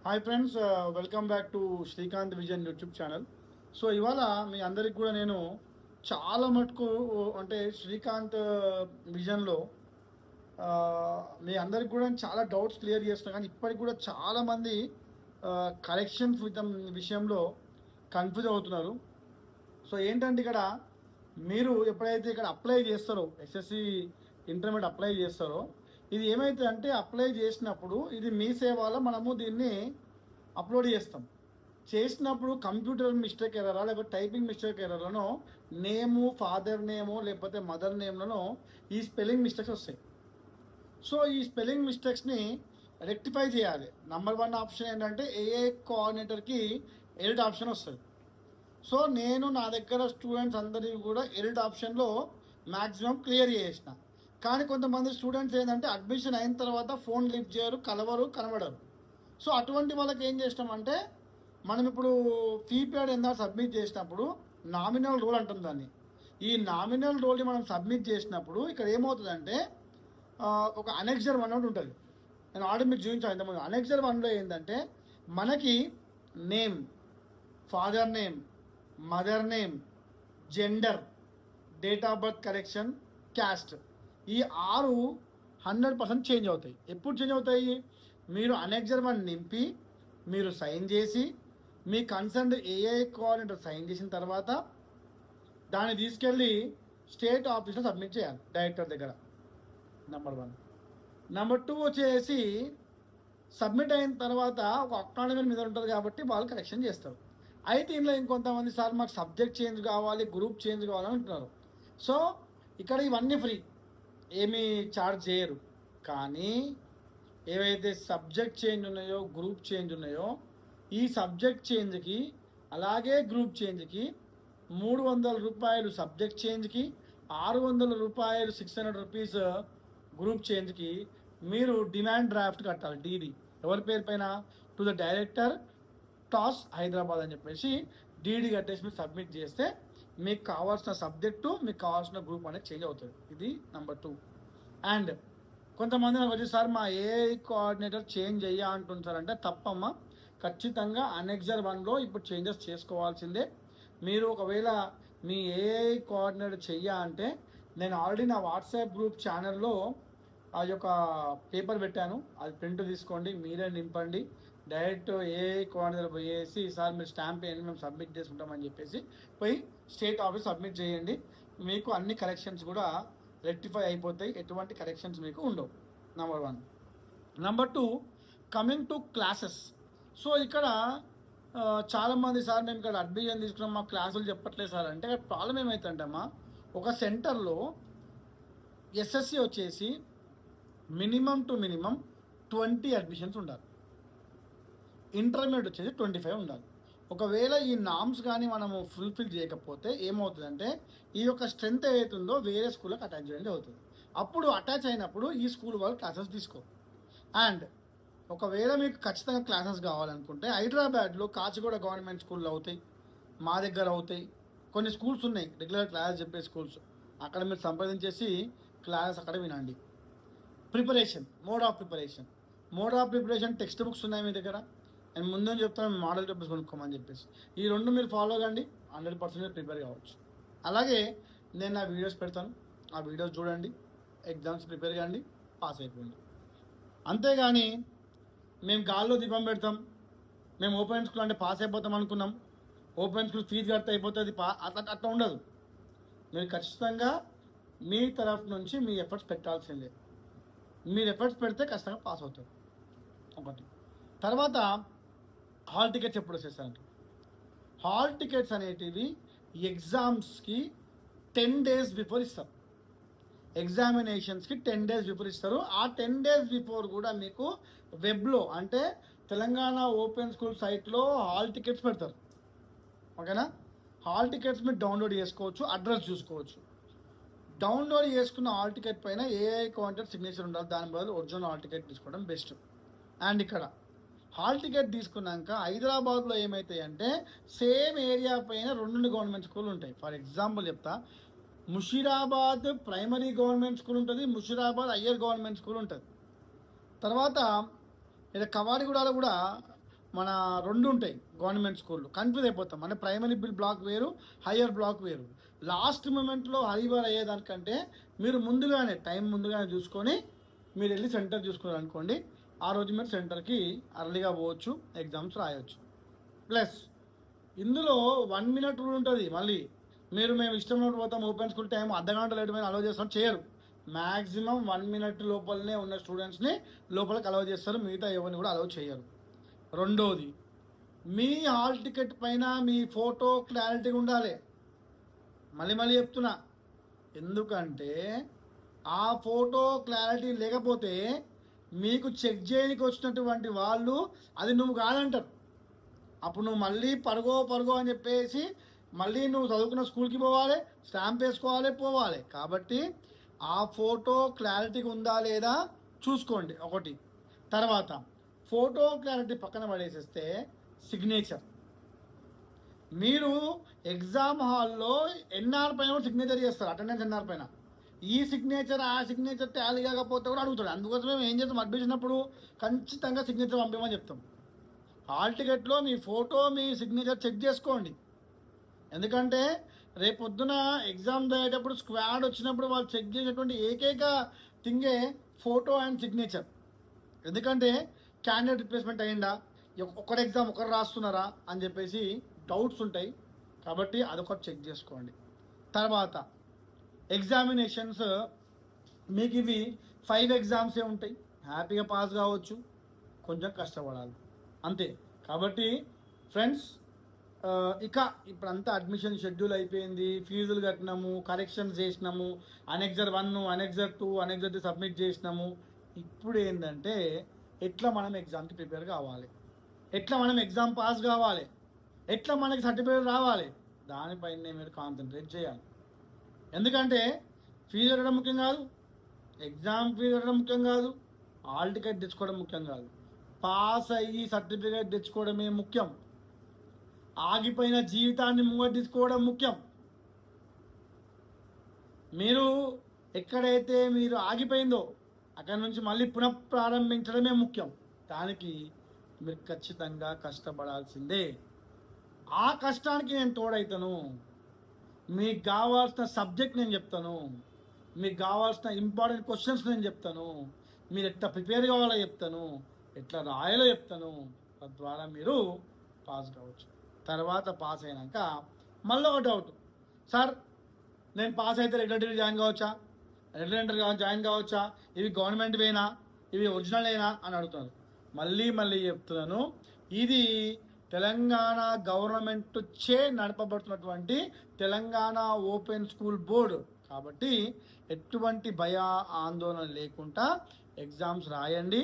Hi friends, welcome back to Srikanth vision YouTube channel. So ఇవాళ మీ అందరికి కూడా నేను చాలా మటుకు అంటే శ్రీకాంత్ విజన్లో మీ అందరికి కూడా చాలా డౌట్స్ క్లియర్ చేస్తున్నాను. కానీ ఇప్పటికి కూడా చాలామంది కరెక్షన్స్ విషయంలో కన్ఫ్యూజ్ అవుతున్నారు. సో ఏంటంటే ఇక్కడ మీరు ఎప్పుడైతే ఇక్కడ అప్లై చేస్తారో ఎస్ఎస్సి ఇంటర్మీడియట్ అప్లై చేస్తారో ఇది ఏమైతే అంటే అప్లై చేసినప్పుడు ఇది మీ సేవలో మనము దీన్ని అప్లోడ్ చేసినప్పుడు కంప్యూటర్ మిస్టేక్ ఎర్రరా లేకపోతే టైపింగ్ మిస్టేక్ ఎర్రర్లను నేము ఫాదర్ నేమో లేకపోతే మదర్ నేమ్లను ఈ స్పెల్లింగ్ మిస్టేక్స్ వస్తాయి. సో ఈ స్పెల్లింగ్ మిస్టేక్స్ని రెక్టిఫై చేయాలి. నంబర్ 1 ఆప్షన్ ఏంటంటే ఏఏ కోఆర్డినేటర్కి ఎడిట్ ఆప్షన్ వస్తుంది. సో నేను నా దగ్గర స్టూడెంట్స్ అందరికీ కూడా ఎడిట్ ఆప్షన్లో మ్యాక్సిమం క్లియర్ చేసిన. కానీ కొంతమంది స్టూడెంట్స్ ఏంటంటే అడ్మిషన్ అయిన తర్వాత ఫోన్ లిఫ్ట్ చేయరు, కనబడరు. సో అటువంటి వాళ్ళకి ఏం చేసినామంటే మనం ఇప్పుడు ఫీ పేడ్ ఎంత సబ్మిట్ చేసినప్పుడు నామినల్ రోల్ అంటుంది దాన్ని. ఈ నామినల్ రోల్ని మనం సబ్మిట్ చేసినప్పుడు ఇక్కడ ఏమవుతుందంటే ఒక అనెక్సర్ 1 ఒకటి ఉంటుంది. నేను ఆల్రెడీ మీకు చూపించాను ఇంతకుముందు. అనెక్సర్ 1లో ఏంటంటే మనకి name, father name, mother name, gender, date of birth correction, caste, ఈ 6 100% చేంజ్ అవుతాయి. ఎప్పుడు చేంజ్ అవుతాయి? మీరు అనెక్సర్ 1 నింపి మీరు సైన్ చేసి మీ కన్సర్న్ ఏఐ కోఆర్డినేటర్ సైన్ చేసిన తర్వాత దాన్ని తీసుకెళ్ళి స్టేట్ ఆఫీస్లో సబ్మిట్ చేయాలి డైరెక్టర్ దగ్గర. నెంబర్ 1. నెంబర్ 2 వచ్చేసి సబ్మిట్ అయిన తర్వాత ఒక అక్నాలజ్మెంట్ మీద ఉంటుంది కాబట్టి వాళ్ళు కరెక్షన్ చేస్తారు. అయితే ఇందులో ఇంకొంతమంది సార్ మాకు సబ్జెక్ట్ చేంజ్ కావాలి, గ్రూప్ చేంజ్ కావాలని అంటున్నారు. సో ఇక్కడ ఇవన్నీ ఫ్రీ, ఏమీ ఛార్జ్ చేయరు. కానీ ఏవైతే సబ్జెక్ట్ చేంజ్ ఉన్నాయో, గ్రూప్ చేంజ్ ఉన్నాయో, ఈ సబ్జెక్ట్ చేంజ్కి అలాగే గ్రూప్ చేంజ్కి 300 రూపాయలు సబ్జెక్ట్ చేంజ్కి, 600 రూపాయలు 600 రూపీస్ గ్రూప్ చేంజ్కి మీరు డిమాండ్ డ్రాఫ్ట్ కట్టాలి. డీడీ ఎవరి పేరు పైన? To the director toss Hyderabad అని చెప్పేసి డీడీ కట్టేసి మీరు సబ్మిట్ చేస్తే మీకు కావాల్సిన సబ్జెక్టు, మీకు కావాల్సిన గ్రూప్ అనేది చేంజ్ అవుతుంది. ఇది నెంబర్ 2. అండ్ కొంతమంది నాకు వచ్చి సార్ మా ఏఐ కోఆర్డినేటర్ చేంజ్ అయ్యా అంటుంటారంటే తప్పమ్మా. ఖచ్చితంగా అనెక్సర్ 1లో ఇప్పుడు చేంజెస్ చేసుకోవాల్సిందే. మీరు ఒకవేళ మీ ఏఐ కోఆర్డినేటర్ చెయ్యా అంటే నేను ఆల్రెడీ నా వాట్సాప్ గ్రూప్ ఛానల్లో ఆ యొక్క పేపర్ పెట్టాను, అది ప్రింట్ తీసుకోండి, మీరే నింపండి. డైరెక్ట్ ఏఐ కోఆర్డినేటర్ పోయేసి సార్ మీరు స్టాంప్ వేయండి, మేము సబ్మిట్ చేసుకుంటామని చెప్పేసి పోయి స్టేట్ ఆఫీస్ సబ్మిట్ చేయండి. మీకు అన్ని కరెక్షన్స్ కూడా రెక్టిఫై అయిపోతాయి, ఎటువంటి కరెక్షన్స్ మీకు ఉండవు. Number 1. Number 2, coming to classes. So ఇక్కడ చాలామంది సార్ మేము ఇక్కడ అడ్మిషన్ తీసుకున్నాం, మా క్లాసులు చెప్పట్లేదు సార్ అంటే ప్రాబ్లం ఏమవుతుందమ్మా, ఒక సెంటర్లో ఎస్ఎస్సి వచ్చేసి మినిమం టు మినిమం 20 అడ్మిషన్స్ ఉండాలి. ఇంటర్మీడియట్ వచ్చేసి 25 ఉండాలి. ఒకవేళ ఈ నామ్స్ కానీ మనము ఫుల్ఫిల్ చేయకపోతే ఏమవుతుందంటే ఈ యొక్క స్ట్రెంత్ ఏదైతుందో వేరే స్కూల్కి అటాచ్ చేయడం అవుతుంది. అప్పుడు అటాచ్ అయినప్పుడు ఈ స్కూల్ వాళ్ళు క్లాసెస్ తీసుకో. అండ్ ఒకవేళ మీకు ఖచ్చితంగా క్లాసెస్ కావాలనుకుంటే హైదరాబాద్లో కాచిగూడ గవర్నమెంట్ స్కూల్లో అవుతాయి, మా దగ్గర అవుతాయి. కొన్ని స్కూల్స్ ఉన్నాయి రెగ్యులర్ క్లాసెస్ చెప్పే స్కూల్స్, అక్కడ మీరు సంప్రదించేసి క్లాసెస్ అక్కడ వినండి. Preparation, mode of preparation text books ఉన్నాయి మీ దగ్గర. నేను ముందే చెప్తాను మోడల్ పేపర్స్ కొనుక్కోమని చెప్పేసి. ఈ 2 మీరు ఫాలో కండి, 100% ప్రిపేర్ కావచ్చు. అలాగే నేను నా వీడియోస్ పెడతాను, ఆ వీడియోస్ చూడండి, ఎగ్జామ్స్ ప్రిపేర్ కండి, పాస్ అయిపోయింది. అంతేగాని మేము గాల్లో దీపం పెడతాం, మేము ఓపెన్ స్కూల్ అంటే పాస్ అయిపోతాం అనుకున్నాం, ఓపెన్ స్కూల్ ఫీజు కడితే అయిపోతుంది, అట్లా ఉండదు. మీరు ఖచ్చితంగా మీ తరఫు నుంచి మీ ఎఫర్ట్స్ పెట్టాల్సిందే. మీరు ఎఫర్ట్స్ పెడితే ఖచ్చితంగా పాస్ అవుతారు. ఒకటి. తర్వాత హాల్ టికెట్స్ ఎప్పుడు వచ్చేస్తారంటే, హాల్ టికెట్స్ అనేటివి ఎగ్జామ్స్కి 10 days బిఫోర్ ఇస్తారు. ఎగ్జామినేషన్స్కి 10 days బిఫోర్ ఇస్తారు. ఆ 10 days బిఫోర్ కూడా మీకు వెబ్లో అంటే తెలంగాణ ఓపెన్ స్కూల్ సైట్లో హాల్ టికెట్స్ పెడతారు. ఓకేనా? హాల్ టికెట్స్ మీరు డౌన్లోడ్ చేసుకోవచ్చు, అడ్రస్ చూసుకోవచ్చు. డౌన్లోడ్ చేసుకున్న హాల్ టికెట్ పైన ఏఐ కోఆర్డినేటర్ సిగ్నేచర్ ఉండాలి, దాని బదులు ఒరిజినల్ హాల్ టికెట్ తీసుకోవడం బెస్ట్. అండ్ ఇక్కడ హాల్ టికెట్ తీసుకున్నాక హైదరాబాద్లో ఏమవుతాయి అంటే సేమ్ ఏరియా పైన 2 గవర్నమెంట్ స్కూల్ ఉంటాయి. ఫర్ ఎగ్జాంపుల్ చెప్తా, ముషీరాబాద్ ప్రైమరీ గవర్నమెంట్ స్కూల్ ఉంటుంది, ముషీరాబాద్ హయ్యర్ గవర్నమెంట్ స్కూల్ ఉంటుంది. తర్వాత ఇక్కడ కవాడిగూడలో కూడా మన రెండు ఉంటాయి గవర్నమెంట్ స్కూళ్ళు, కన్ఫ్యూజ్ అయిపోతాం. అంటే ప్రైమరీ బ్లాక్ వేరు, హయ్యర్ బ్లాక్ వేరు. లాస్ట్ మూమెంట్లో హరీబర్ అయ్యేదానికంటే మీరు ముందుగానే చూసుకొని మీరు వెళ్ళి సెంటర్ చూసుకున్నారు అనుకోండి, ఆ రోజు మీరు సెంటర్కి అర్లీగా పోవచ్చు, ఎగ్జామ్స్ రాయొచ్చు. ప్లస్ ఇందులో 1 minute రూల్ ఉంటుంది. మళ్ళీ మేము ఇష్టం ఉన్నట్టు పోతాం, ఓపెన్ స్కూల్ టైం అర్ధగంట లేట్ పైన అలౌ చేస్తాం, చేయరు. మ్యాక్సిమం 1 minute లోపలనే ఉన్న స్టూడెంట్స్ని లోపలికి అలౌ చేస్తారు, మిగతా ఎవరిని కూడా అలౌ చేయరు. రెండోది, మీ హాల్ టికెట్ పైన మీ ఫోటో క్లారిటీగా ఉండాలి. మళ్ళీ చెప్తున్నా, ఎందుకంటే ఆ ఫోటో క్లారిటీ లేకపోతే మీకు చెక్ చేయడానికి వచ్చినటువంటి వాళ్ళు అది నువ్వు కాదంటారు. అప్పుడు నువ్వు మళ్ళీ పరుగో అని చెప్పేసి మళ్ళీ నువ్వు చదువుకున్న స్కూల్కి పోవాలి, స్టాంప్ వేసుకోవాలి. కాబట్టి ఆ ఫోటో క్లారిటీగా ఉందా లేదా చూసుకోండి ఒకటి. తర్వాత ఫోటో క్లారిటీ పక్కన పడేసేస్తే సిగ్నేచర్. మీరు ఎగ్జామ్ హాల్లో ఎన్ఆర్ పైన కూడా సిగ్నేచర్ చేస్తారు, అటెండెన్స్ ఎన్ఆర్ పైన. ఈ సిగ్నేచర్ ఆ సిగ్నేచర్ టాలీ కాకపోతే కూడా అడుగుతాడు. అందుకోసం మేము ఏం చేస్తాం, అడ్మిషన్ అప్పుడు ఖచ్చితంగా సిగ్నేచర్ పంపించమని చెప్తాం. హాల్ టికెట్లో మీ ఫోటో మీ సిగ్నేచర్ చెక్ చేసుకోండి. ఎందుకంటే రేపొద్దున ఎగ్జామ్ అయ్యేటప్పుడు స్క్వాడ్ వచ్చినప్పుడు వాళ్ళు చెక్ చేసేటువంటి ఏకైక థింగే ఫోటో అండ్ సిగ్నేచర్. ఎందుకంటే క్యాండిడేట్ రిప్లేస్మెంట్ అయ్యిందా, ఒకటి ఎగ్జామ్ ఒకరు రాస్తున్నారా అని చెప్పేసి డౌట్స్ ఉంటాయి. కాబట్టి అదొకటి చెక్ చేసుకోండి. తర్వాత ఎగ్జామినేషన్స్ మీకు ఇవి 5 ఎగ్జామ్సే ఉంటాయి. హ్యాపీగా పాస్ కావచ్చు, కొంచెం కష్టపడాలి అంతే. కాబట్టి ఫ్రెండ్స్, ఇక ఇప్పుడంతా అడ్మిషన్ షెడ్యూల్ అయిపోయింది, ఫీజులు కట్టినాము, కరెక్షన్స్ చేసినాము, అనెక్జర్ 1 అనెక్జర్ 2 అనెక్జర్ 3 సబ్మిట్ చేసినాము. ఇప్పుడు ఏంటంటే ఎట్లా మనం ఎగ్జామ్కి ప్రిపేర్ కావాలి, ఎట్లా మనం ఎగ్జామ్ పాస్ కావాలి, ఎట్లా మనకి సర్టిఫికేట్ రావాలి, దానిపైనే మీరు కాన్సన్ట్రేట్ చేయాలి. ఎందుకంటే ఫీజు కట్టడం ముఖ్యం కాదు, ఎగ్జామ్ ఫీజు కట్టడం ముఖ్యం కాదు, హాల్ టికెట్ తెచ్చుకోవడం ముఖ్యం కాదు, పాస్ అయ్యి సర్టిఫికేట్ తెచ్చుకోవడమే ముఖ్యం. ఆగిపోయిన జీవితాన్ని ముంగట్టించుకోవడం ముఖ్యం. మీరు ఎక్కడైతే మీరు ఆగిపోయిందో అక్కడి నుంచి మళ్ళీ పునఃప్రారంభించడమే ముఖ్యం. దానికి మీరు ఖచ్చితంగా కష్టపడాల్సిందే. ఆ కష్టానికి నేను తోడైతాను. మీకు కావాల్సిన సబ్జెక్ట్ నేను చెప్తాను, మీకు కావాల్సిన ఇంపార్టెంట్ క్వశ్చన్స్ నేను చెప్తాను, మీరు ఎట్లా ప్రిపేర్ కావాలో చెప్తాను, ఎట్లా రాయాలో చెప్తాను. తద్వారా మీరు పాస్ కావచ్చు. తర్వాత పాస్ అయినాక మళ్ళీ ఒక డౌట్, సార్ నేను పాస్ అయితే రెగ్యులర్ జాయిన్ కావచ్చా, జాయిన్ కావచ్చా, ఇవి గవర్నమెంట్ వేనా, ఇవి ఒరిజినల్ అయినా అని అడుగుతున్నారు. మళ్ళీ చెప్తున్నాను, ఇది తెలంగాణ గవర్నమెంట్ చే నడపబడుతున్నటువంటి తెలంగాణ ఓపెన్ స్కూల్ బోర్డు. కాబట్టి ఎటువంటి భయ ఆందోళన లేకుండా ఎగ్జామ్స్ రాయండి,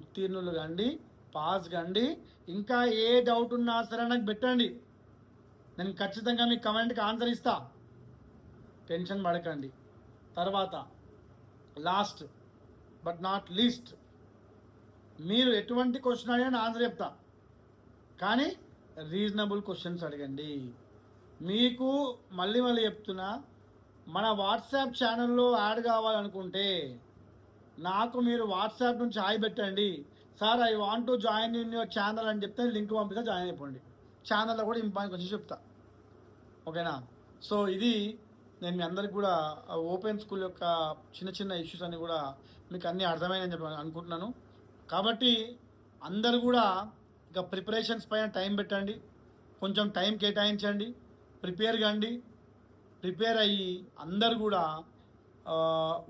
ఉత్తీర్ణులు కండి, పాస్ కండి. ఇంకా ఏ డౌట్ ఉన్నా సరే నాకు పెట్టండి, నేను ఖచ్చితంగా మీ కమెంట్కి ఆన్సర్ ఇస్తా, టెన్షన్ పడకండి. తర్వాత లాస్ట్ బట్ నాట్ లీస్ట్, మీరు ఎటువంటి క్వశ్చన్ అడిగినా ఆన్సర్ చెప్తా, కానీ రీజనబుల్ క్వశ్చన్స్ అడగండి. మీకు మళ్ళీ చెప్తున్నా, మన వాట్సాప్ ఛానల్లో యాడ్ కావాలనుకుంటే నాకు మీరు వాట్సాప్ నుంచి హాయ్ పెట్టండి, sir I want to join in your channel అని చెప్తే లింక్ పంపిస్తే జాయిన్ అయిపోండి. ఛానల్లో కూడా ఇంపార్టెంట్ క్వశ్చన్స్ చెప్తా, ఓకేనా? సో ఇది నేను మీ అందరికి కూడా ఓపెన్ స్కూల్ యొక్క చిన్న ఇష్యూస్ అన్నీ కూడా మీకు అన్నీ అర్థమైనని చెప్పి అనుకుంటున్నాను. కాబట్టి అందరు కూడా ఇక ప్రిపరేషన్స్ పైన టైం పెట్టండి, కొంచెం టైం కేటాయించండి, ప్రిపేర్ కండి. ప్రిపేర్ అయ్యి అందరు కూడా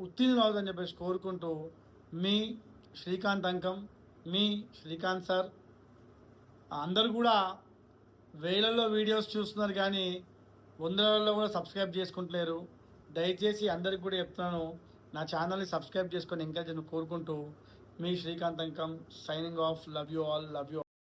ఉత్తీర్ణులు అవుతుందని చెప్పేసి కోరుకుంటూ, మీ శ్రీకాంత్ అంకం, మీ శ్రీకాంత్ సార్. అందరు కూడా వేలల్లో వీడియోస్ చూస్తున్నారు కానీ వందలలో కూడా సబ్స్క్రైబ్ చేసుకుంటలేరు. దయచేసి అందరికి కూడా చెప్తున్నాను, నా ఛానల్ని సబ్స్క్రైబ్ చేసుకొని ఎంకరేజ్ కోరుకుంటూ, మీ Srikanth Ankam signing off. Love you all.